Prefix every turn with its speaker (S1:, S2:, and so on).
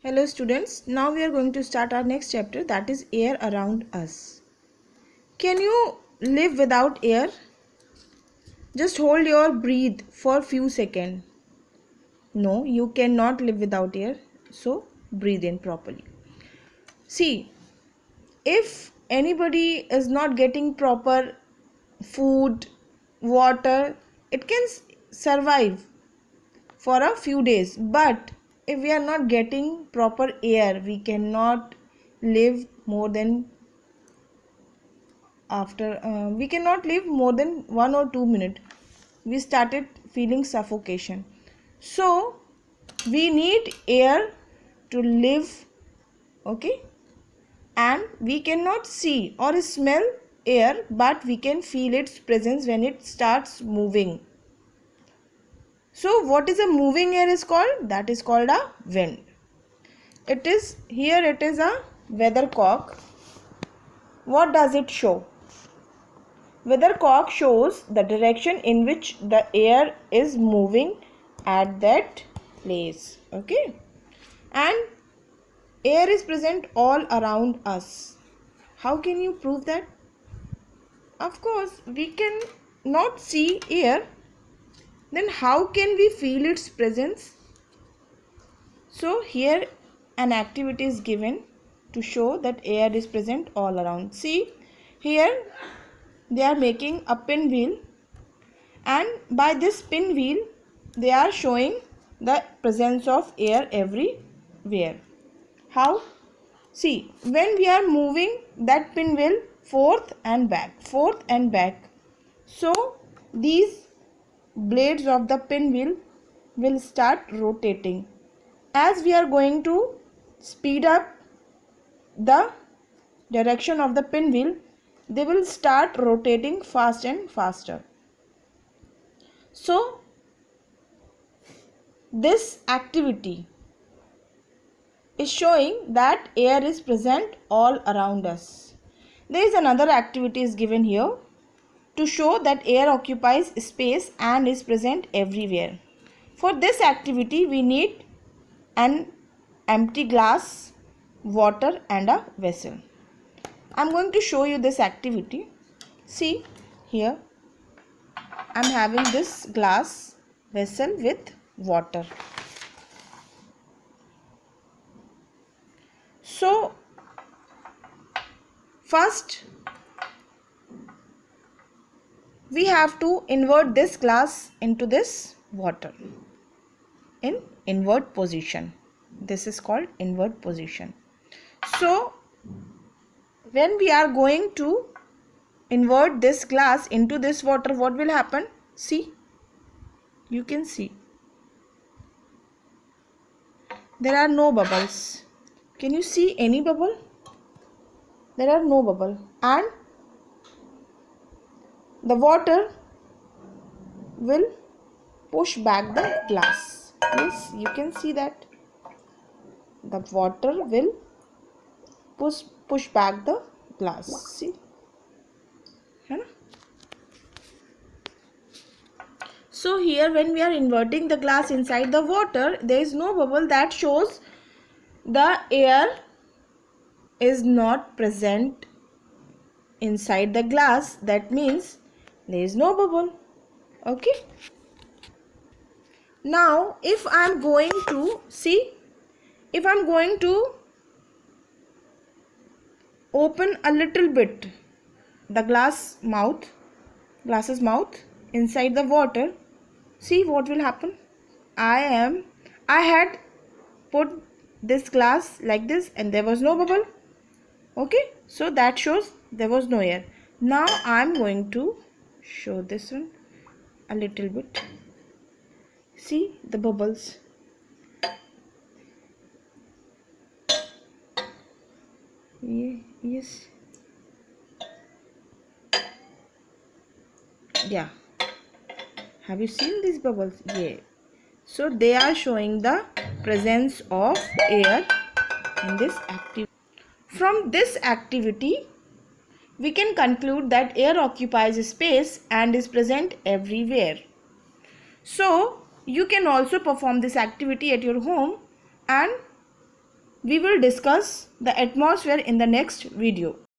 S1: Hello students, now we are going to start our next chapter, that is air around us. Can you live without air? Just hold your breath for few seconds. No, you cannot live without air, so breathe in properly. See, if anybody is not getting proper food, water, it can survive for a few days, but if we are not getting proper air, we cannot live more than we cannot live more than 1 or 2 minutes. We started feeling suffocation, so we need air to live. Okay, and we cannot see or smell air, but we can feel its presence when it starts moving. So what is a moving air is called? That is called a wind. It is a weathercock. What does it show? Weathercock shows the direction in which the air is moving at that place. Okay, and air is present all around us. How can you prove that? Of course, we can not see air. Then how can we feel its presence? So here an activity is given to show that air is present all around. See, here they are making a pinwheel, and by this pinwheel they are showing the presence of air everywhere. How? See, when we are moving that pinwheel forth and back, so these blades of the pinwheel will start rotating. As we are going to speed up the direction of the pinwheel, they will start rotating fast and faster. So this activity is showing that air is present all around us. There is another activity is given here to show that air occupies space and is present everywhere. For this activity we need an empty glass, water and a vessel. I am going to show you this activity. See, here I am having this glass vessel with water. So first we have to invert this glass into this water in invert position. This is called invert position. So when we are going to invert this glass into this water, what will happen? See, you can see there are no bubbles. Can you see any bubble? There are no bubble, and the water will push back the glass. Yes, you can see that the water will push back the glass. See, so here when we are inverting the glass inside the water, there is no bubble. That shows the air is not present inside the glass. That means there is no bubble. Okay, now if I am going to see, if I am going to open a little bit the glass's mouth inside the water, see what will happen. I had put this glass like this and there was no bubble. Okay, so that shows there was no air. Now I am going to show this one a little bit. See the bubbles. Yes, yeah, have you seen these bubbles? Yeah, so they are showing the presence of air in this activity. From this activity we can conclude that air occupies space and is present everywhere. So you can also perform this activity at your home and We will discuss the atmosphere in the next video.